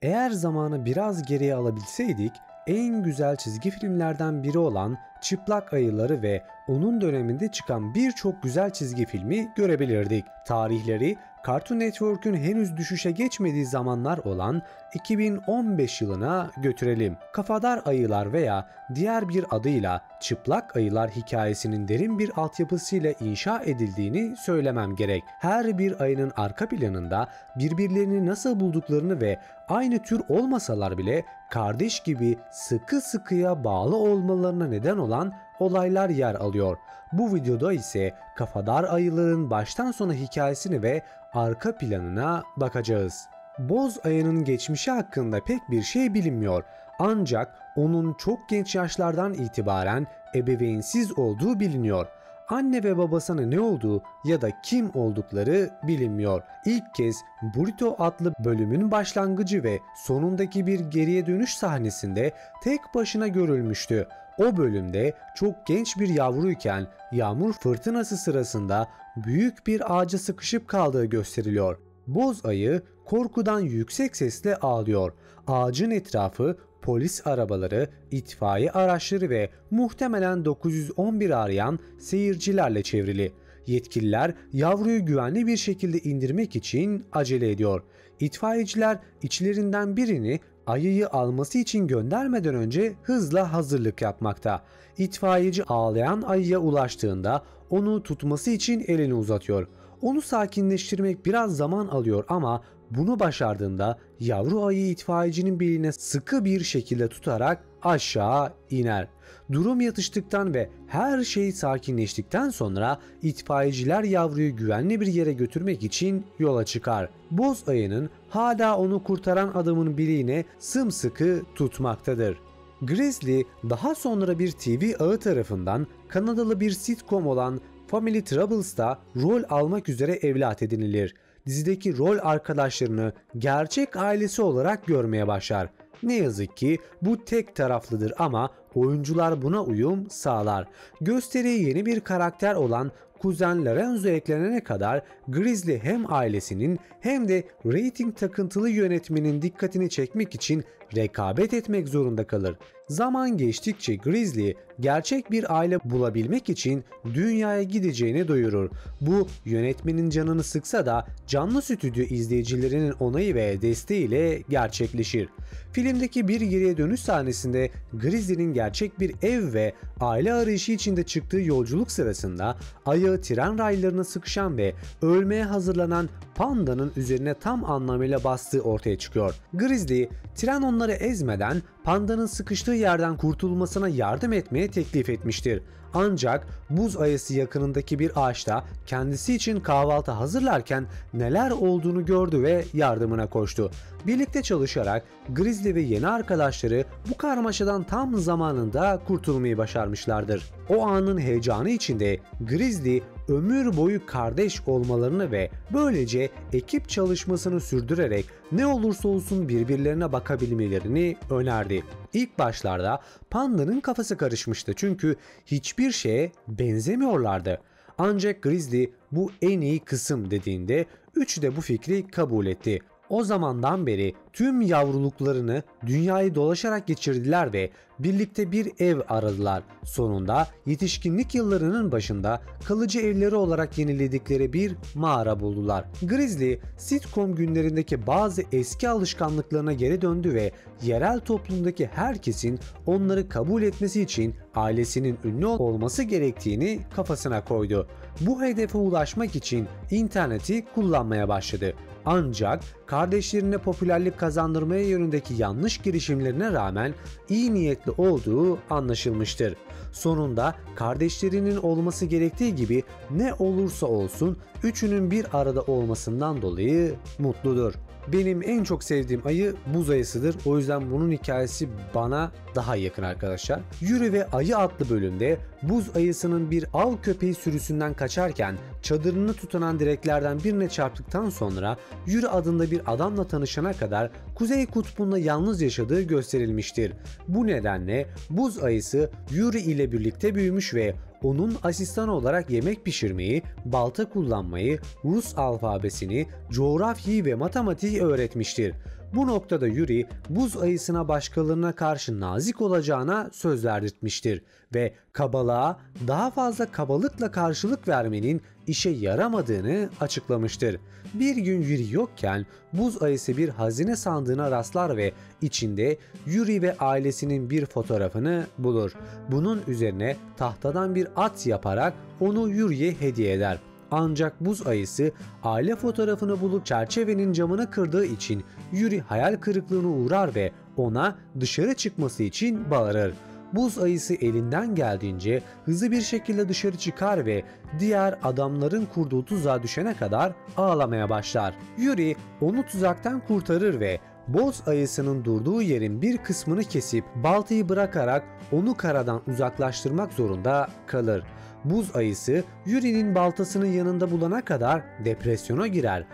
Eğer zamanı biraz geriye alabilseydik, en güzel çizgi filmlerden biri olan Çıplak Ayıları ve onun döneminde çıkan birçok güzel çizgi filmi görebilirdik. Tarihleri Cartoon Network'ün henüz düşüşe geçmediği zamanlar olan 2015 yılına götürelim. Kafadar Ayılar veya diğer bir adıyla Çıplak Ayılar hikayesinin derin bir altyapısıyla inşa edildiğini söylemem gerek. Her bir ayının arka planında birbirlerini nasıl bulduklarını ve aynı tür olmasalar bile kardeş gibi sıkı sıkıya bağlı olmalarına neden olan olaylar yer alıyor. Bu videoda ise Kafadar Ayıların baştan sona hikayesini ve arka planına bakacağız. Boz Ayı'nın geçmişi hakkında pek bir şey bilinmiyor. Ancak onun çok genç yaşlardan itibaren ebeveynsiz olduğu biliniyor. Anne ve babasına ne olduğu ya da kim oldukları bilinmiyor. İlk kez Burrito adlı bölümün başlangıcı ve sonundaki bir geriye dönüş sahnesinde tek başına görülmüştü. O bölümde çok genç bir yavruyken yağmur fırtınası sırasında büyük bir ağaca sıkışıp kaldığı gösteriliyor. Boz Ayı korkudan yüksek sesle ağlıyor. Ağacın etrafı polis arabaları, itfaiye araçları ve muhtemelen 911 arayan seyircilerle çevrili. Yetkililer yavruyu güvenli bir şekilde indirmek için acele ediyor. İtfaiyeciler içlerinden birini ayıyı alması için göndermeden önce hızla hazırlık yapmakta. İtfaiyeci ağlayan ayıya ulaştığında onu tutması için elini uzatıyor. Onu sakinleştirmek biraz zaman alıyor ama bunu başardığında yavru ayı itfaiyecinin beline sıkı bir şekilde tutarak aşağı iner. Durum yatıştıktan ve her şey sakinleştikten sonra itfaiyeciler yavruyu güvenli bir yere götürmek için yola çıkar. Boz Ayı'nın hala onu kurtaran adamın bileğine sımsıkı tutmaktadır. Grizzly daha sonra bir TV ağı tarafından Kanadalı bir sitcom olan Family Troubles'ta rol almak üzere evlat edinilir. Dizideki rol arkadaşlarını gerçek ailesi olarak görmeye başlar. Ne yazık ki bu tek taraflıdır ama oyuncular buna uyum sağlar. Gösteriye yeni bir karakter olan kuzen Lorenzo eklenene kadar Grizzly hem ailesinin hem de reyting takıntılı yönetmenin dikkatini çekmek için rekabet etmek zorunda kalır. Zaman geçtikçe Grizzly gerçek bir aile bulabilmek için dünyaya gideceğini duyurur. Bu yönetmenin canını sıksa da canlı stüdyo izleyicilerinin onayı ve desteğiyle gerçekleşir. Filmdeki bir geriye dönüş sahnesinde Grizzly'nin gerçek bir ev ve aile arayışı içinde çıktığı yolculuk sırasında ayağı tren raylarına sıkışan ve ölmeye hazırlanan pandanın üzerine tam anlamıyla bastığı ortaya çıkıyor. Grizzly, tren onları ezmeden pandanın sıkıştığı yerden kurtulmasına yardım etmeye teklif etmiştir. Ancak buz ayısı yakınındaki bir ağaçta kendisi için kahvaltı hazırlarken neler olduğunu gördü ve yardımına koştu. Birlikte çalışarak Grizzly ve yeni arkadaşları bu karmaşadan tam zamanında kurtulmayı başarmışlardır. O anın heyecanı içinde Grizzly ömür boyu kardeş olmalarını ve böylece ekip çalışmasını sürdürerek ne olursa olsun birbirlerine bakabilmelerini önerdi. İlk başlarda pandanın kafası karışmıştı çünkü hiçbir şeye benzemiyorlardı. Ancak Grizzly bu en iyi kısım dediğinde üçü de bu fikri kabul etti. O zamandan beri tüm yavruluklarını dünyayı dolaşarak geçirdiler ve birlikte bir ev aradılar. Sonunda yetişkinlik yıllarının başında kalıcı evleri olarak yeniledikleri bir mağara buldular. Grizzly, sitcom günlerindeki bazı eski alışkanlıklarına geri döndü ve yerel toplumdaki herkesin onları kabul etmesi için ailesinin ünlü olması gerektiğini kafasına koydu. Bu hedefe ulaşmak için interneti kullanmaya başladı. Ancak kardeşlerine popülerlik kazandırmaya yönündeki yanlış girişimlerine rağmen iyi niyetli olduğu anlaşılmıştır. Sonunda kardeşlerinin olması gerektiği gibi ne olursa olsun üçünün bir arada olmasından dolayı mutludur. Benim en çok sevdiğim ayı buz ayısıdır. O yüzden bunun hikayesi bana daha yakın arkadaşlar. Yuri ve Ayı adlı bölümde buz ayısının bir av köpeği sürüsünden kaçarken çadırını tutunan direklerden birine çarptıktan sonra Yuri adında bir adamla tanışana kadar Kuzey Kutbu'nda yalnız yaşadığı gösterilmiştir. Bu nedenle buz ayısı Yuri ile birlikte büyümüş ve onun asistanı olarak yemek pişirmeyi, balta kullanmayı, Rus alfabesini, coğrafyayı ve matematiği öğretmiştir. Bu noktada Yuri buz ayısına başkalarına karşı nazik olacağına söz verdirtmiştir ve kabalığa daha fazla kabalıkla karşılık vermenin işe yaramadığını açıklamıştır. Bir gün Yuri yokken buz ayısı bir hazine sandığına rastlar ve içinde Yuri ve ailesinin bir fotoğrafını bulur. Bunun üzerine tahtadan bir at yaparak onu Yuri'ye hediye eder. Ancak buz ayısı aile fotoğrafını bulup çerçevenin camını kırdığı için Yuri hayal kırıklığına uğrar ve ona dışarı çıkması için bağırır. Buz ayısı elinden geldiğince hızlı bir şekilde dışarı çıkar ve diğer adamların kurduğu tuzağa düşene kadar ağlamaya başlar. Yuri onu tuzaktan kurtarır ve buz ayısının durduğu yerin bir kısmını kesip baltayı bırakarak onu karadan uzaklaştırmak zorunda kalır. Buz ayısı Yuri'nin baltasını yanında bulana kadar depresyona girer.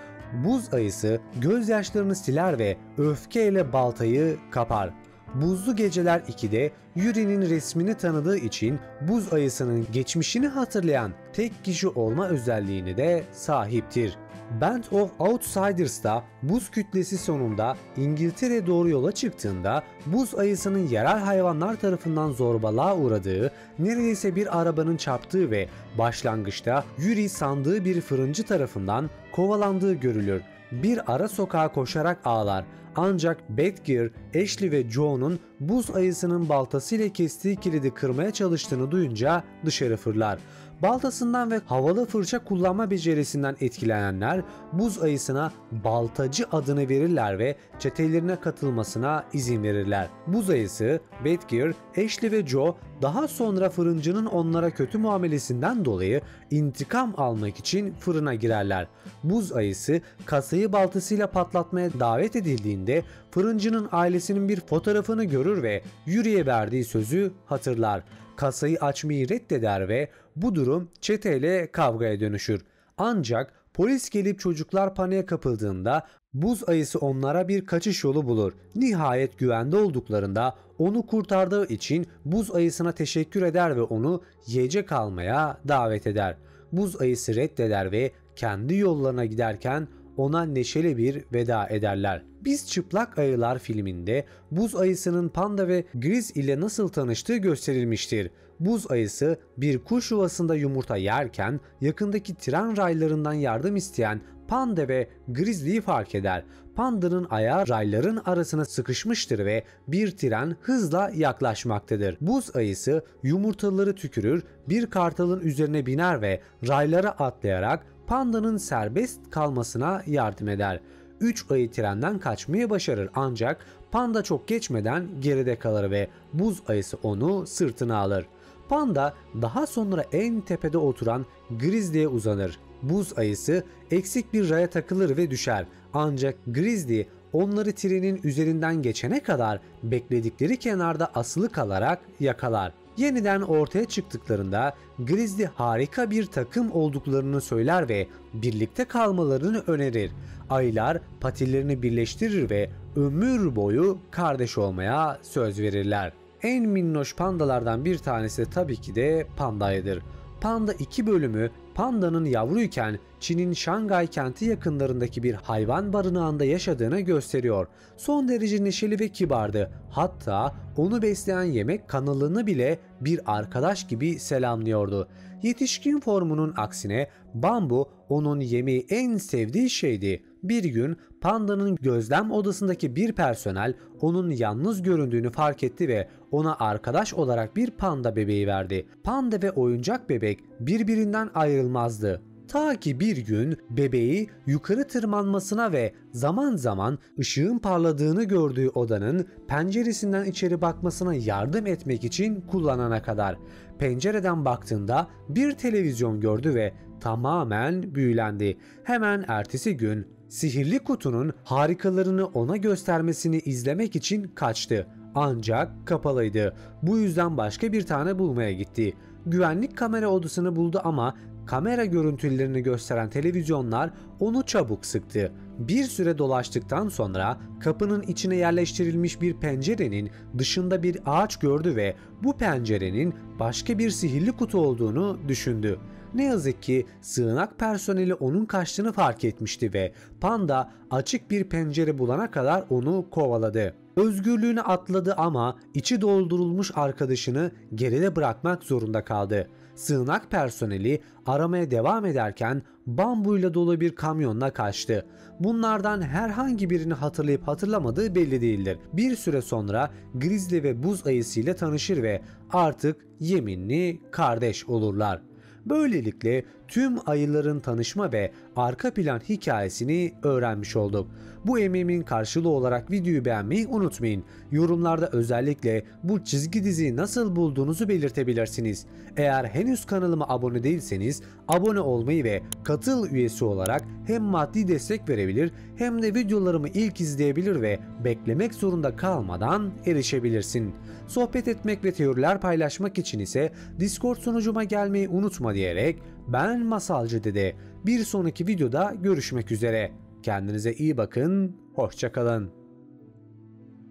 Buz ayısı gözyaşlarını siler ve öfkeyle baltayı kapar. Buzlu Geceler 2'de Yuri'nin resmini tanıdığı için buz ayısının geçmişini hatırlayan tek kişi olma özelliğini de sahiptir. Band of Outsiders'ta buz kütlesi sonunda İngiltere'ye doğru yola çıktığında buz ayısının yerel hayvanlar tarafından zorbalığa uğradığı, neredeyse bir arabanın çarptığı ve başlangıçta Yuri sandığı bir fırıncı tarafından kovalandığı görülür. Bir ara sokağa koşarak ağlar. Ancak Bedgear, Ashley ve Joe'nun buz ayısının baltasıyla kestiği kilidi kırmaya çalıştığını duyunca dışarı fırlar. Baltasından ve havalı fırça kullanma becerisinden etkilenenler buz ayısına baltacı adını verirler ve çetelerine katılmasına izin verirler. Buz ayısı, Bedgear, Ashley ve Joe daha sonra fırıncının onlara kötü muamelesinden dolayı intikam almak için fırına girerler. Buz ayısı kasayı baltasıyla patlatmaya davet edildiğinde fırıncının ailesinin bir fotoğrafını görür ve Yuri'ye verdiği sözü hatırlar. Kasayı açmayı reddeder ve bu durum çeteyle kavgaya dönüşür. Ancak polis gelip çocuklar paniğe kapıldığında buz ayısı onlara bir kaçış yolu bulur. Nihayet güvende olduklarında onu kurtardığı için buz ayısına teşekkür eder ve onu yiyecek almaya davet eder. Buz ayısı reddeder ve kendi yollarına giderken ona neşeli bir veda ederler. Biz Çıplak Ayılar filminde buz ayısının panda ve Griz ile nasıl tanıştığı gösterilmiştir. Buz ayısı bir kuş yuvasında yumurta yerken yakındaki tren raylarından yardım isteyen panda ve Grizzly'yi fark eder. Pandanın ayağı rayların arasına sıkışmıştır ve bir tren hızla yaklaşmaktadır. Buz ayısı yumurtaları tükürür, bir kartalın üzerine biner ve raylara atlayarak pandanın serbest kalmasına yardım eder. 3 ayı trenden kaçmayı başarır ancak panda çok geçmeden geride kalır ve buz ayısı onu sırtına alır. Panda daha sonra en tepede oturan Grizzly'ye uzanır. Buz ayısı eksik bir raya takılır ve düşer. Ancak Grizzly onları trenin üzerinden geçene kadar bekledikleri kenarda asılı kalarak yakalar. Yeniden ortaya çıktıklarında Grizzly harika bir takım olduklarını söyler ve birlikte kalmalarını önerir. Ayılar patilerini birleştirir ve ömür boyu kardeş olmaya söz verirler. En minnoş pandalardan bir tanesi de tabii ki de Panda'yıdır. Panda 2 bölümü pandanın yavruyken Çin'in Şangay kenti yakınlarındaki bir hayvan barınağında yaşadığını gösteriyor. Son derece neşeli ve kibardı. Hatta onu besleyen yemek kanalını bile bir arkadaş gibi selamlıyordu. Yetişkin formunun aksine bambu onun yemeği en sevdiği şeydi. Bir gün pandanın gözlem odasındaki bir personel onun yalnız göründüğünü fark etti ve ona arkadaş olarak bir panda bebeği verdi. Panda ve oyuncak bebek birbirinden ayrılmazdı. Ta ki bir gün bebeği yukarı tırmanmasına ve zaman zaman ışığın parladığını gördüğü odanın penceresinden içeri bakmasına yardım etmek için kullanana kadar. Pencereden baktığında bir televizyon gördü ve tamamen büyülendi. Hemen ertesi gün sihirli kutunun harikalarını ona göstermesini izlemek için kaçtı. Ancak kapalıydı. Bu yüzden başka bir tane bulmaya gitti. Güvenlik kamera odasını buldu ama kamera görüntülerini gösteren televizyonlar onu çabuk sıktı. Bir süre dolaştıktan sonra kapının içine yerleştirilmiş bir pencerenin dışında bir ağaç gördü ve bu pencerenin başka bir sihirli kutu olduğunu düşündü. Ne yazık ki sığınak personeli onun kaçtığını fark etmişti ve panda açık bir pencere bulana kadar onu kovaladı. Özgürlüğüne atladı ama içi doldurulmuş arkadaşını geride bırakmak zorunda kaldı. Sığınak personeli aramaya devam ederken bambuyla dolu bir kamyonla kaçtı. Bunlardan herhangi birini hatırlayıp hatırlamadığı belli değildir. Bir süre sonra Grizzly ve buz ayısıyla tanışır ve artık yeminli kardeş olurlar. Böylelikle tüm ayıların tanışma ve arka plan hikayesini öğrenmiş olduk. Bu emeğimin karşılığı olarak videoyu beğenmeyi unutmayın. Yorumlarda özellikle bu çizgi diziyi nasıl bulduğunuzu belirtebilirsiniz. Eğer henüz kanalıma abone değilseniz abone olmayı ve katıl üyesi olarak hem maddi destek verebilir hem de videolarımı ilk izleyebilir ve beklemek zorunda kalmadan erişebilirsin. Sohbet etmek ve teoriler paylaşmak için ise Discord sunucuma gelmeyi unutma diyerek ben Masalcı Dede. Bir sonraki videoda görüşmek üzere. Kendinize iyi bakın, hoşça kalın.